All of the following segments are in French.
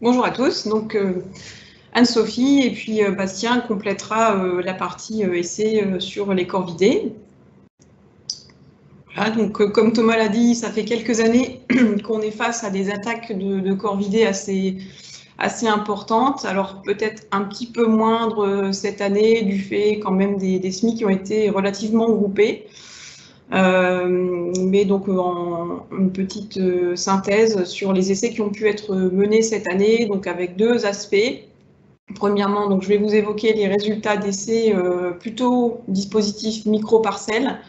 Bonjour à tous, donc Anne-Sophie et puis Bastien complétera la partie essai sur les corvidés. Voilà, donc comme Thomas l'a dit, ça fait quelques années qu'on est face à des attaques de corvidés assez importantes. Alors peut-être un petit peu moindre cette année du fait quand même des semis qui ont été relativement groupés. Mais donc en une petite synthèse sur les essais qui ont pu être menés cette année, donc avec deux aspects. Premièrement, donc je vais vous évoquer les résultats d'essais plutôt dispositifs micro-parcelles,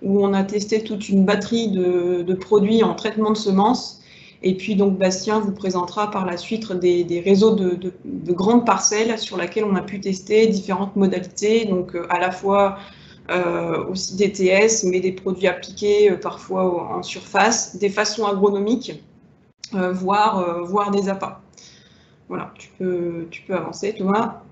où on a testé toute une batterie de produits en traitement de semences. Et puis donc Bastien vous présentera par la suite des réseaux de grandes parcelles sur lesquelles on a pu tester différentes modalités, donc à la fois aussi des TS, mais des produits appliqués parfois en surface, des façons agronomiques, voire des appâts. Voilà, tu peux avancer, Thomas.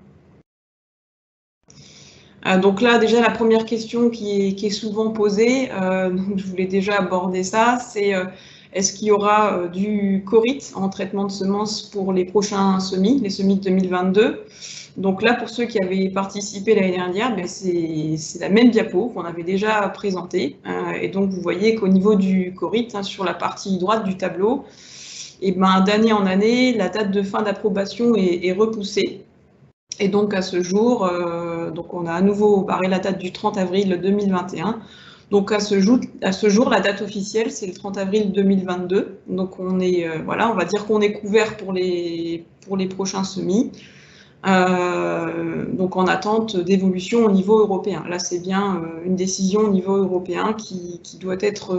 Donc là, déjà, la première question qui est souvent posée, donc je voulais déjà aborder ça, c'est est-ce qu'il y aura du CORIT en traitement de semences pour les prochains semis, les semis de 2022? Donc là, pour ceux qui avaient participé l'année dernière, ben c'est la même diapo qu'on avait déjà présentée. Et donc, vous voyez qu'au niveau du CORIT, sur la partie droite du tableau, et ben, d'année en année, la date de fin d'approbation est repoussée. Et donc, à ce jour, donc on a à nouveau barré la date du 30 avril 2021. Donc, à ce jour, la date officielle, c'est le 30 avril 2022. Donc, on est, voilà, on va dire qu'on est couvert pour les prochains semis. Donc en attente d'évolution au niveau européen. Là, c'est bien une décision au niveau européen qui doit être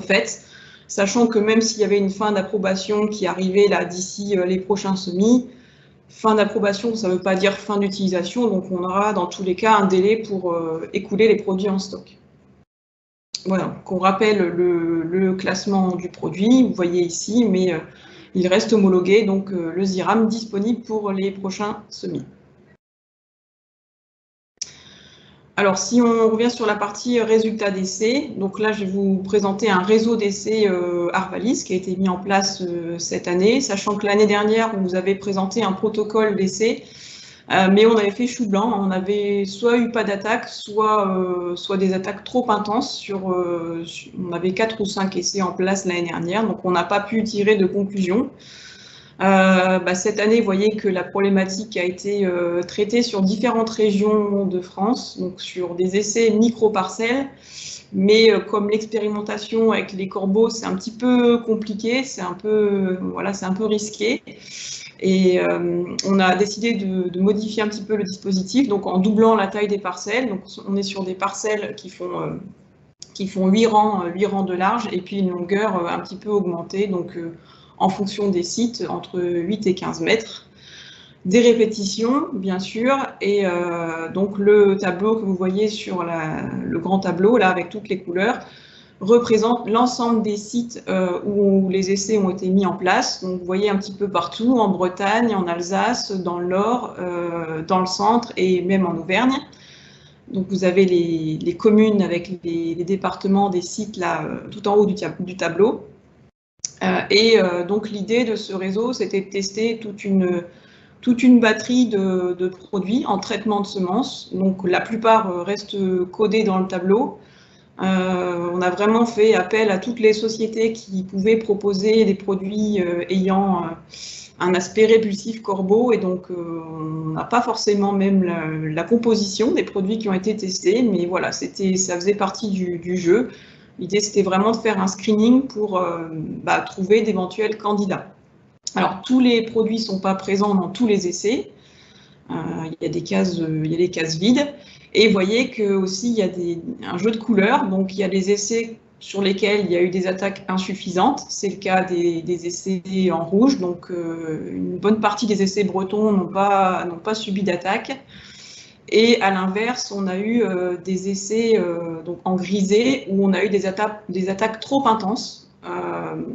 faite, sachant que même s'il y avait une fin d'approbation qui arrivait là d'ici les prochains semis, fin d'approbation, ça ne veut pas dire fin d'utilisation, donc on aura dans tous les cas un délai pour écouler les produits en stock. Voilà, qu'on rappelle le classement du produit, vous voyez ici, mais il reste homologué, donc le ZIRAM disponible pour les prochains semis. Alors, si on revient sur la partie résultats d'essai, donc là, je vais vous présenter un réseau d'essais Arvalis qui a été mis en place cette année, sachant que l'année dernière, on vous avait présenté un protocole d'essai, mais on avait fait chou blanc. On avait soit eu pas d'attaque, soit des attaques trop intenses. On avait 4 ou 5 essais en place l'année dernière, donc on n'a pas pu tirer de conclusion. Cette année, vous voyez que la problématique a été traitée sur différentes régions de France, donc sur des essais micro-parcelles, mais comme l'expérimentation avec les corbeaux, c'est un petit peu compliqué, c'est un peu risqué. Et on a décidé de modifier un petit peu le dispositif, donc en doublant la taille des parcelles. Donc on est sur des parcelles qui font 8 rangs de large, et puis une longueur un petit peu augmentée, donc en fonction des sites, entre 8 et 15 mètres. Des répétitions, bien sûr, et donc le tableau que vous voyez sur le grand tableau, là, avec toutes les couleurs, représente l'ensemble des sites où les essais ont été mis en place. Donc, vous voyez un petit peu partout, en Bretagne, en Alsace, dans le Nord, dans le centre et même en Auvergne. Donc, vous avez les communes avec les départements des sites là, tout en haut du tableau. Donc l'idée de ce réseau, c'était de tester toute une batterie de produits en traitement de semences. Donc la plupart restent codés dans le tableau. On a vraiment fait appel à toutes les sociétés qui pouvaient proposer des produits ayant un aspect répulsif corbeau, et donc on n'a pas forcément même la composition des produits qui ont été testés, mais voilà, ça faisait partie du jeu. L'idée, c'était vraiment de faire un screening pour trouver d'éventuels candidats. Alors, tous les produits ne sont pas présents dans tous les essais. Il y a des cases vides. Et vous voyez que aussi il y a un jeu de couleurs. Donc, il y a des essais sur lesquels il y a eu des attaques insuffisantes. C'est le cas des essais en rouge. Donc, une bonne partie des essais bretons n'ont pas subi d'attaque. Et à l'inverse, on a eu des essais donc en grisé où on a eu des attaques trop intenses,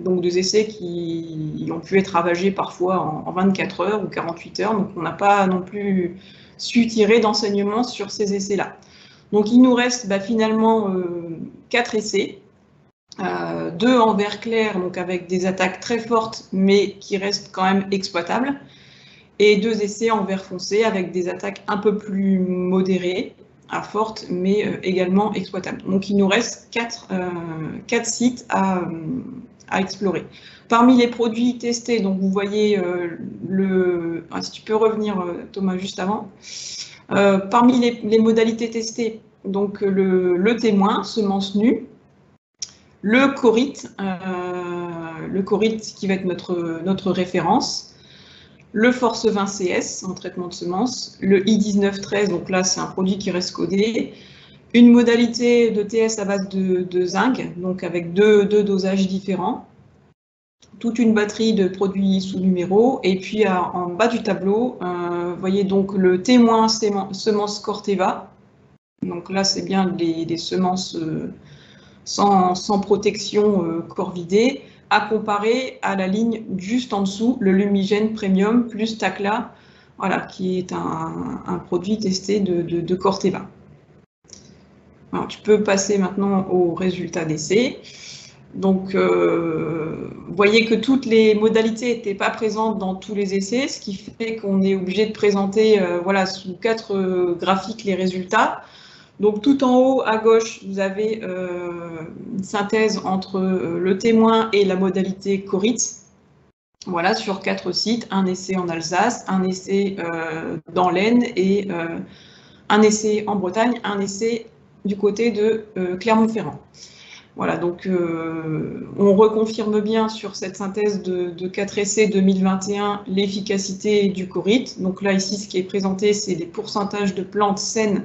donc des essais qui ont pu être ravagés parfois en 24 heures ou 48 heures. Donc on n'a pas non plus su tirer d'enseignements sur ces essais-là. Donc il nous reste finalement 4 essais. 2 en vert clair, donc avec des attaques très fortes, mais qui restent quand même exploitables, et 2 essais en vert foncé avec des attaques un peu plus modérées, à fortes, mais également exploitables. Donc il nous reste 4 sites à explorer. Parmi les produits testés, donc vous voyez si tu peux revenir Thomas juste avant, parmi les modalités testées, donc le témoin, semence nue, le corite qui va être notre référence, le Force 20 CS en traitement de semences, le I1913, donc là c'est un produit qui reste codé, une modalité de TS à base de zinc, donc avec deux dosages différents, toute une batterie de produits sous numéro, et puis en bas du tableau, vous voyez donc le témoin semences Corteva, donc là c'est bien des semences sans protection corvidée, à comparer à la ligne juste en dessous, le Lumigène Premium plus Tacla, voilà, qui est un produit testé de Corteva. Alors, tu peux passer maintenant aux résultats d'essai. Donc, vous voyez que toutes les modalités n'étaient pas présentes dans tous les essais, ce qui fait qu'on est obligé de présenter voilà, sous 4 graphiques les résultats. Donc, tout en haut à gauche, vous avez une synthèse entre le témoin et la modalité corite. Voilà, sur 4 sites, un essai en Alsace, un essai dans l'Aisne et un essai en Bretagne, un essai du côté de Clermont-Ferrand. Voilà, donc on reconfirme bien sur cette synthèse de 4 essais 2021 l'efficacité du corite. Donc là, ici, ce qui est présenté, c'est les pourcentages de plantes saines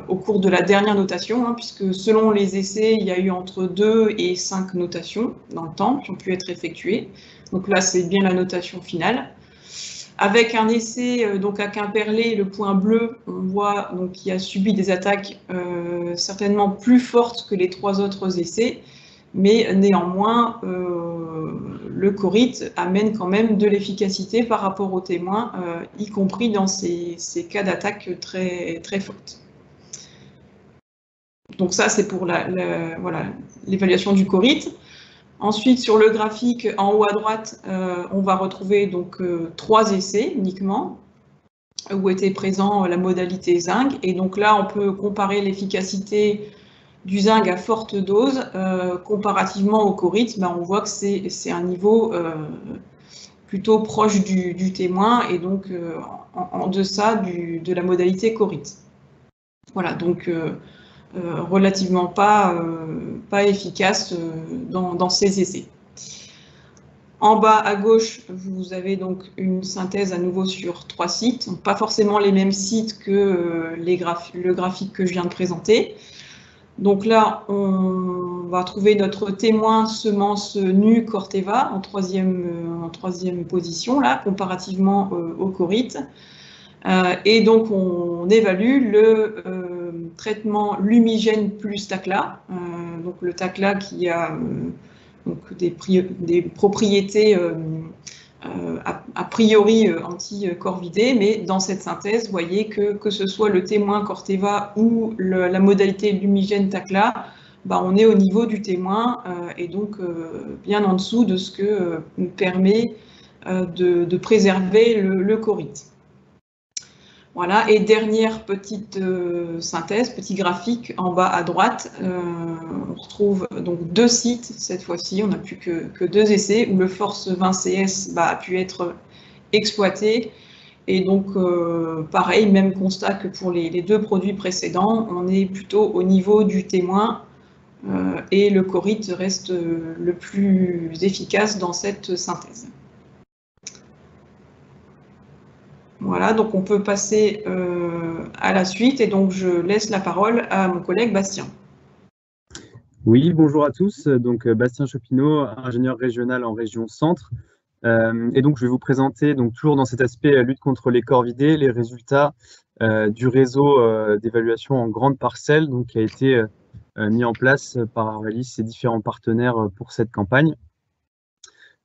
au cours de la dernière notation, hein, puisque selon les essais, il y a eu entre 2 et 5 notations dans le temps qui ont pu être effectuées. Donc là, c'est bien la notation finale. Avec un essai donc à Quimperlé, le point bleu, on voit donc qu'il a subi des attaques certainement plus fortes que les 3 autres essais, mais néanmoins, le corite amène quand même de l'efficacité par rapport aux témoins, y compris dans ces cas d'attaque très, très fortes. Donc ça, c'est pour l'évaluation du corite. Ensuite, sur le graphique en haut à droite, on va retrouver donc 3 essais uniquement, où était présent la modalité zinc. Et donc là, on peut comparer l'efficacité du zinc à forte dose comparativement au corite. On voit que c'est un niveau plutôt proche du témoin et donc en deçà de la modalité corite. Voilà, donc relativement pas efficace dans ces essais. En bas à gauche, vous avez donc une synthèse à nouveau sur 3 sites, donc pas forcément les mêmes sites que le graphique que je viens de présenter. Donc là, on va trouver notre témoin semence nue Corteva en troisième position, là, comparativement au corite. Et donc, on évalue le traitement Lumigène plus Tacla. Donc, le Tacla qui a donc des propriétés a priori anti-corvidées, mais dans cette synthèse, vous voyez que ce soit le témoin Corteva ou la modalité Lumigène Tacla, on est au niveau du témoin et donc bien en dessous de ce que permet de préserver le corite. Voilà, et dernière petite synthèse, petit graphique en bas à droite, on retrouve donc 2 sites cette fois-ci, on n'a plus que 2 essais où le Force 20 CS a pu être exploité. Et donc, pareil, même constat que pour les 2 produits précédents, on est plutôt au niveau du témoin et le corite reste le plus efficace dans cette synthèse. Voilà, donc on peut passer à la suite et donc je laisse la parole à mon collègue Bastien. Oui, bonjour à tous. Donc Bastien Chopineau, ingénieur régional en région Centre. Et donc je vais vous présenter, donc toujours dans cet aspect lutte contre les corvidés, les résultats du réseau d'évaluation en grande parcelle, donc qui a été mis en place par Arvalis et différents partenaires pour cette campagne.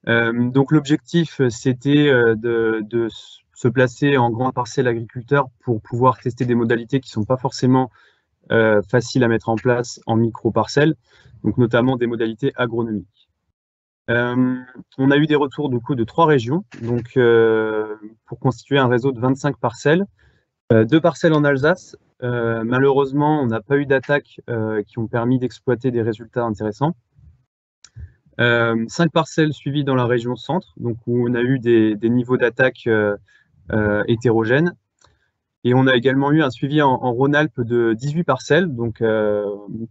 Donc l'objectif, c'était de se placer en grande parcelle agriculteur pour pouvoir tester des modalités qui ne sont pas forcément faciles à mettre en place en micro-parcelles. donc notamment des modalités agronomiques. On a eu des retours du coup de 3 régions, donc pour constituer un réseau de 25 parcelles, 2 parcelles en Alsace. Malheureusement, on n'a pas eu d'attaques qui ont permis d'exploiter des résultats intéressants. 5 parcelles suivies dans la région centre, donc où on a eu des niveaux d'attaque hétérogènes. Et on a également eu un suivi en Rhône-Alpes de 18 parcelles, donc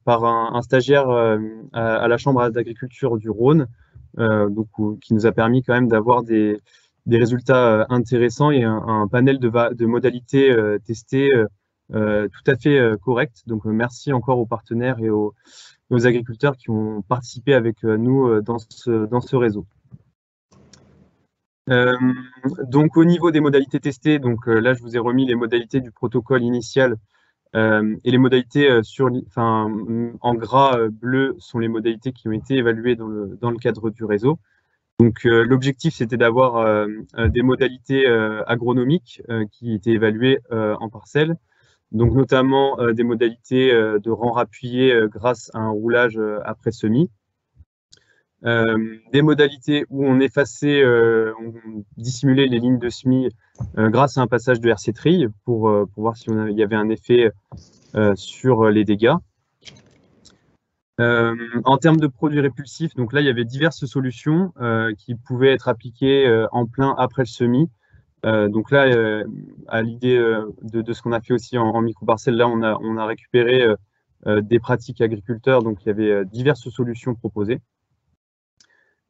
par un stagiaire à la Chambre d'agriculture du Rhône, qui nous a permis quand même d'avoir des résultats intéressants et un panel de modalités testées tout à fait correct. Donc merci encore aux partenaires et aux agriculteurs qui ont participé avec nous dans ce réseau. Donc au niveau des modalités testées, donc là je vous ai remis les modalités du protocole initial et les modalités en gras bleu sont les modalités qui ont été évaluées dans le cadre du réseau. Donc l'objectif c'était d'avoir des modalités agronomiques qui étaient évaluées en parcelles, donc notamment des modalités de rang rappuyé grâce à un roulage après semis. Des modalités où on effaçait, on dissimulait les lignes de semis grâce à un passage de RC trille pour voir s'il y avait un effet sur les dégâts. En termes de produits répulsifs, donc là il y avait diverses solutions qui pouvaient être appliquées en plein après le semis. Donc là, à l'idée de ce qu'on a fait aussi en micro-parcelle, là on a récupéré des pratiques agriculteurs, donc il y avait diverses solutions proposées.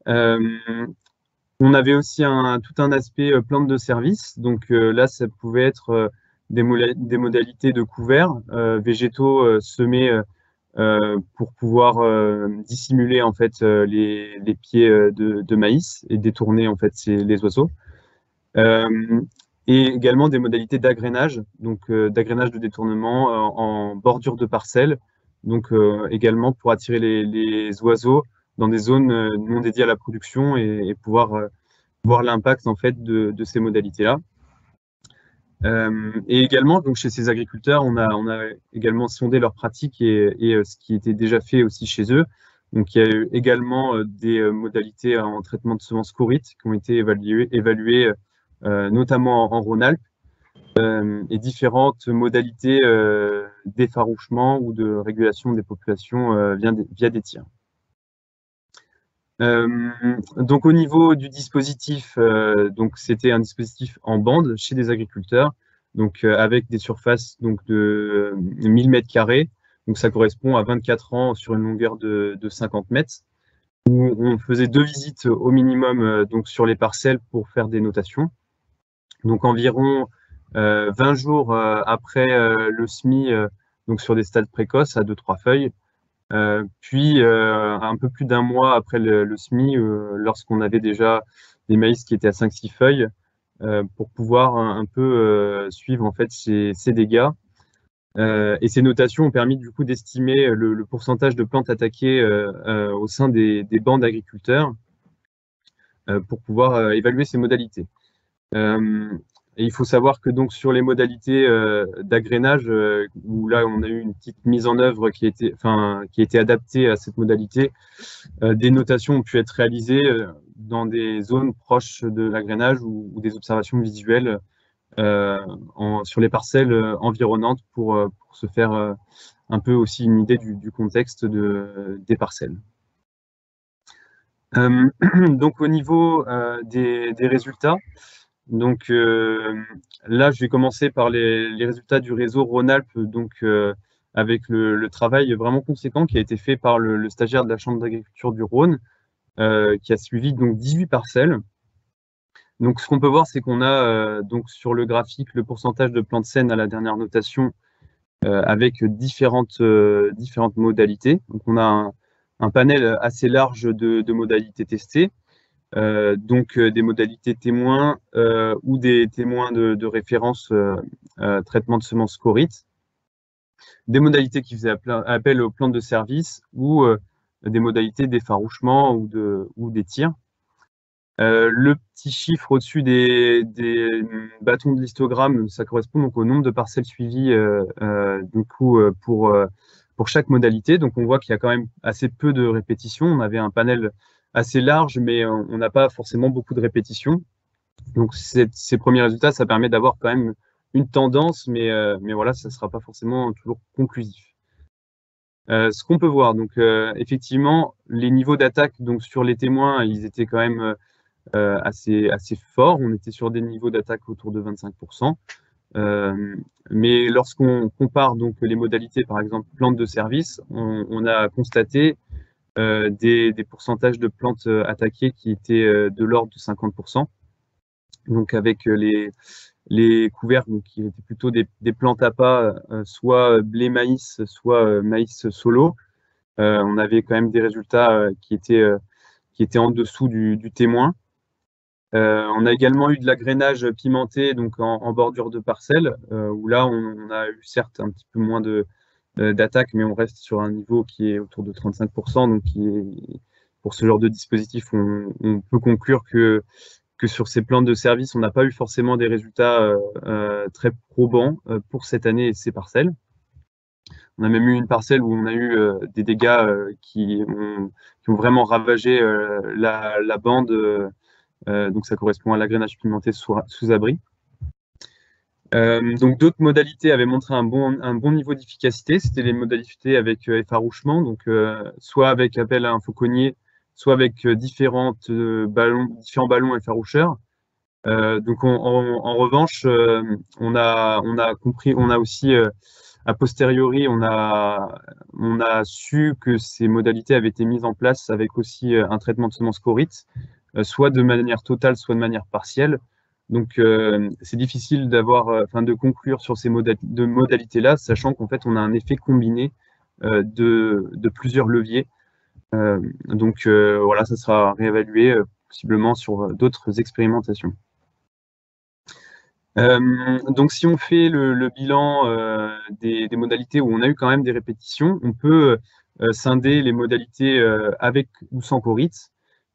On avait aussi tout un aspect plante de service. Donc là, ça pouvait être des modalités de couverts végétaux semés pour pouvoir dissimuler en fait les pieds de maïs et détourner en fait les oiseaux. Et également des modalités d'agrainage, donc d'agrainage de détournement en bordure de parcelles, donc également pour attirer les oiseaux dans des zones non dédiées à la production et pouvoir voir l'impact en fait de ces modalités-là. Et également, donc chez ces agriculteurs, on a également sondé leurs pratiques et ce qui était déjà fait aussi chez eux. Donc il y a eu également des modalités en traitement de semences corites qui ont été évaluées notamment en Rhône-Alpes, et différentes modalités d'effarouchement ou de régulation des populations via des tirs. Donc au niveau du dispositif, donc c'était un dispositif en bande chez des agriculteurs, donc avec des surfaces donc de 1000 m², donc ça correspond à 24 ans sur une longueur de 50 mètres, où on faisait 2 visites au minimum donc sur les parcelles pour faire des notations. Donc environ 20 jours après le semis, donc sur des stades précoces à 2-3 feuilles. Puis un peu plus d'un mois après le semis, lorsqu'on avait déjà des maïs qui étaient à 5-6 feuilles, pour pouvoir un peu suivre en fait ces dégâts. Et ces notations ont permis du coup d'estimer le pourcentage de plantes attaquées au sein des bancs d'agriculteurs pour pouvoir évaluer ces modalités. Et il faut savoir que donc sur les modalités d'agrainage, où là on a eu une petite mise en œuvre qui a été adaptée à cette modalité, des notations ont pu être réalisées dans des zones proches de l'agrainage ou des observations visuelles sur les parcelles environnantes pour se faire un peu aussi une idée du contexte des parcelles. Donc au niveau des résultats, donc là, je vais commencer par les résultats du réseau Rhône-Alpes, donc avec le travail vraiment conséquent qui a été fait par le stagiaire de la Chambre d'agriculture du Rhône, qui a suivi donc 18 parcelles. Donc ce qu'on peut voir, c'est qu'on a donc sur le graphique le pourcentage de plantes saines à la dernière notation avec différentes modalités. Donc on a un panel assez large de modalités testées. Donc des modalités témoins ou des témoins de référence traitement de semences corites, des modalités qui faisaient appel aux plantes de service ou des modalités d'effarouchement ou des tirs. Le petit chiffre au-dessus des bâtons de l'histogramme, ça correspond donc au nombre de parcelles suivies du coup, pour pour chaque modalité. Donc, on voit qu'il y a quand même assez peu de répétitions. On avait un panel assez large, mais on n'a pas forcément beaucoup de répétitions. Donc, ces premiers résultats, ça permet d'avoir quand même une tendance, mais voilà, ça ne sera pas forcément toujours conclusif. Ce qu'on peut voir, donc effectivement, les niveaux d'attaque donc sur les témoins, ils étaient quand même assez forts. On était sur des niveaux d'attaque autour de 25%. Mais lorsqu'on compare donc les modalités, par exemple plantes de service, on a constaté des pourcentages de plantes attaquées qui étaient de l'ordre de 50%. Donc avec les couverts donc, qui étaient plutôt des plantes à pas, soit blé maïs, soit maïs solo. On avait quand même des résultats qui étaient en dessous du témoin. On a également eu de l'agrainage pimenté donc en bordure de parcelle, où là on a eu certes un petit peu moins d'attaque, mais on reste sur un niveau qui est autour de 35%. Donc pour ce genre de dispositif, on peut conclure que sur ces plantes de service, on n'a pas eu forcément des résultats très probants pour cette année et ces parcelles. On a même eu une parcelle où on a eu des dégâts qui ont vraiment ravagé la bande. Donc ça correspond à l'agrainage pimenté sous abri. Donc d'autres modalités avaient montré un bon niveau d'efficacité. C'était les modalités avec effarouchement, donc soit avec appel à un fauconnier, soit avec différents ballons effaroucheurs. Donc en revanche, on a compris, on a aussi a posteriori, on a su que ces modalités avaient été mises en place avec aussi un traitement de semences Coryte, soit de manière totale, soit de manière partielle. Donc c'est difficile de conclure sur ces modalités-là, sachant qu'en fait on a un effet combiné de plusieurs leviers. Donc voilà, ça sera réévalué possiblement sur d'autres expérimentations. Donc, si on fait le bilan des modalités où on a eu quand même des répétitions, on peut scinder les modalités avec ou sans Coryte.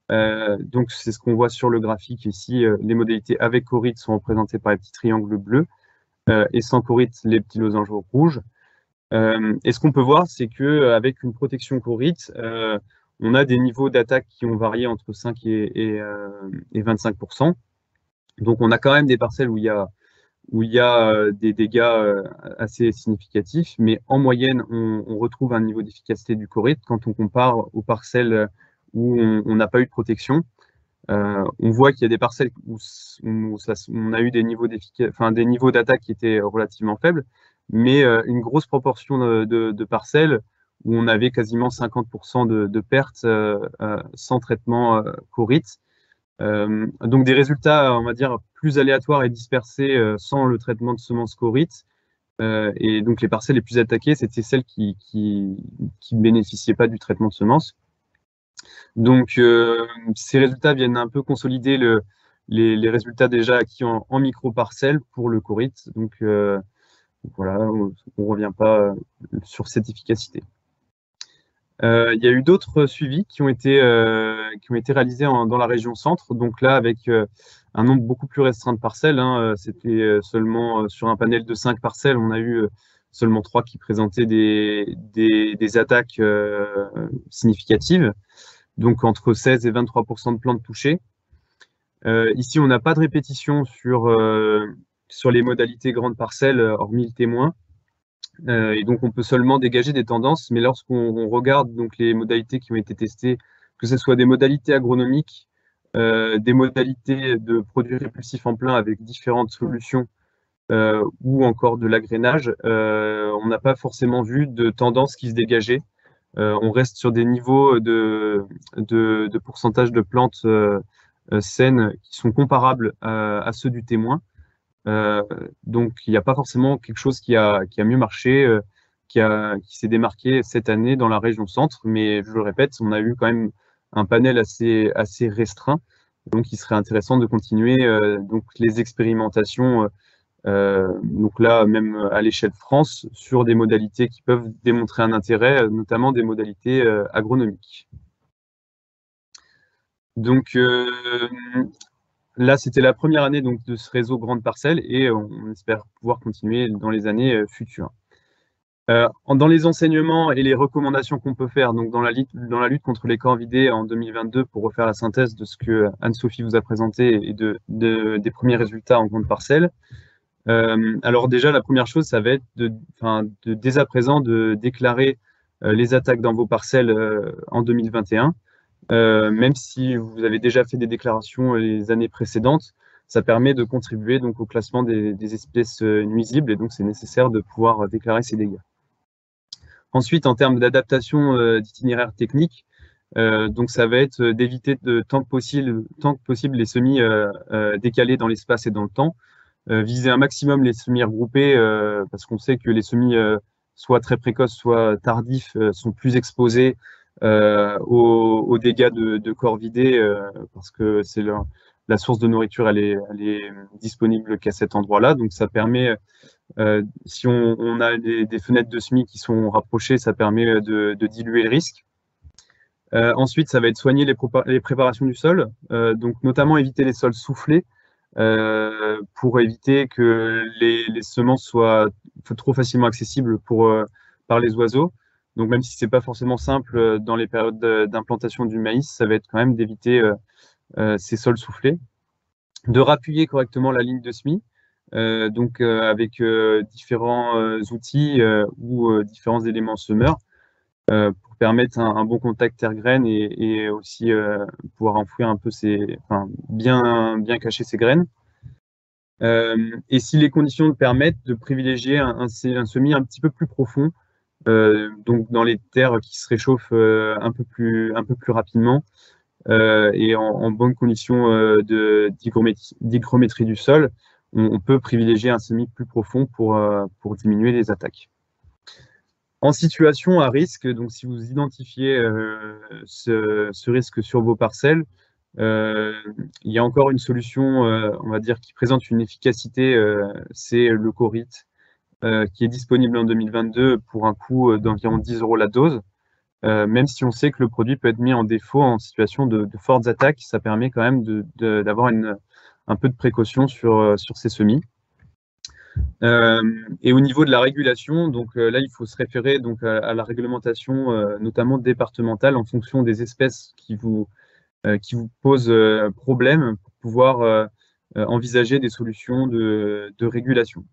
Donc, c'est ce qu'on voit sur le graphique ici. Les modalités avec Coryte sont représentées par les petits triangles bleus et sans Coryte, les petits losanges rouges. Et ce qu'on peut voir, c'est qu'avec une protection Coryte, on a des niveaux d'attaque qui ont varié entre 5 et 25%. Donc, on a quand même des parcelles où il y a des dégâts assez significatifs, mais en moyenne, on retrouve un niveau d'efficacité du Coryte quand on compare aux parcelles où on n'a pas eu de protection. On voit qu'il y a des parcelles où on a eu des niveaux d'attaque qui étaient relativement faibles, mais une grosse proportion de parcelles où on avait quasiment 50% de pertes sans traitement Coryte. Donc des résultats, on va dire, plus aléatoires et dispersés sans le traitement de semences Coryte. Et donc les parcelles les plus attaquées, c'était celles qui bénéficiaient pas du traitement de semences. Donc ces résultats viennent un peu consolider les résultats déjà acquis en micro-parcelles pour le Coryte. Donc voilà, on ne revient pas sur cette efficacité. Il y a eu d'autres suivis qui ont été réalisés dans la région centre. Donc là, avec un nombre beaucoup plus restreint de parcelles, hein, c'était seulement sur un panel de 5 parcelles, on a eu seulement 3 qui présentaient des attaques significatives, donc entre 16 et 23% de plantes touchées. Ici, on n'a pas de répétition sur les modalités grandes parcelles, hormis le témoin. Et donc, on peut seulement dégager des tendances, mais lorsqu'on regarde donc, les modalités qui ont été testées, que ce soit des modalités agronomiques, des modalités de produits répulsifs en plein avec différentes solutions, ou encore de l'agrainage, on n'a pas forcément vu de tendance qui se dégageait. On reste sur des niveaux de pourcentage de plantes saines qui sont comparables à ceux du témoin. Donc, il n'y a pas forcément quelque chose qui a mieux marché, qui s'est démarqué cette année dans la région centre, mais je le répète, on a eu quand même un panel assez restreint, donc il serait intéressant de continuer donc les expérimentations, donc là même à l'échelle France, sur des modalités qui peuvent démontrer un intérêt, notamment des modalités agronomiques. Donc là, c'était la première année donc, de ce réseau grande parcelle et on espère pouvoir continuer dans les années futures. Dans les enseignements et les recommandations qu'on peut faire, donc dans la lutte contre les corvidés en 2022, pour refaire la synthèse de ce que Anne-Sophie vous a présenté et des premiers résultats en grande parcelle. Alors déjà, la première chose, ça va être dès à présent de déclarer les attaques dans vos parcelles en 2021. Même si vous avez déjà fait des déclarations les années précédentes, ça permet de contribuer donc au classement des espèces nuisibles, et donc c'est nécessaire de pouvoir déclarer ces dégâts. Ensuite, en termes d'adaptation d'itinéraire technique, donc ça va être d'éviter tant que possible les semis décalés dans l'espace et dans le temps, viser un maximum les semis regroupés, parce qu'on sait que les semis soit très précoces, soit tardifs, sont plus exposés aux dégâts de corvidés, parce que c'est la source de nourriture, elle est disponible qu'à cet endroit-là. Donc ça permet, si on a des fenêtres de semis qui sont rapprochées, ça permet de diluer le risque. Ensuite, ça va être soigner les préparations du sol, donc notamment éviter les sols soufflés, pour éviter que les semences soient trop facilement accessibles par les oiseaux. Donc même si c'est pas forcément simple dans les périodes d'implantation du maïs, ça va être quand même d'éviter ces sols soufflés. De rappuyer correctement la ligne de semis, avec différents outils ou différents éléments semeurs, pour permettre un bon contact terre-graine et aussi pouvoir enfouir un peu bien cacher ses graines. Et si les conditions le permettent, de privilégier un semis un petit peu plus profond, donc dans les terres qui se réchauffent un peu plus rapidement, et en bonne condition d'hygrométrie du sol, on peut privilégier un semis plus profond pour diminuer les attaques. En situation à risque, donc si vous identifiez ce risque sur vos parcelles, il y a encore une solution, on va dire, qui présente une efficacité, c'est le Corite, qui est disponible en 2022 pour un coût d'environ 10 € la dose. Même si on sait que le produit peut être mis en défaut en situation de fortes attaques, ça permet quand même d'avoir un peu de précaution sur ces semis. Et au niveau de la régulation, donc là, il faut se référer donc à la réglementation, notamment départementale, en fonction des espèces qui vous posent problème, pour pouvoir envisager des solutions de régulation.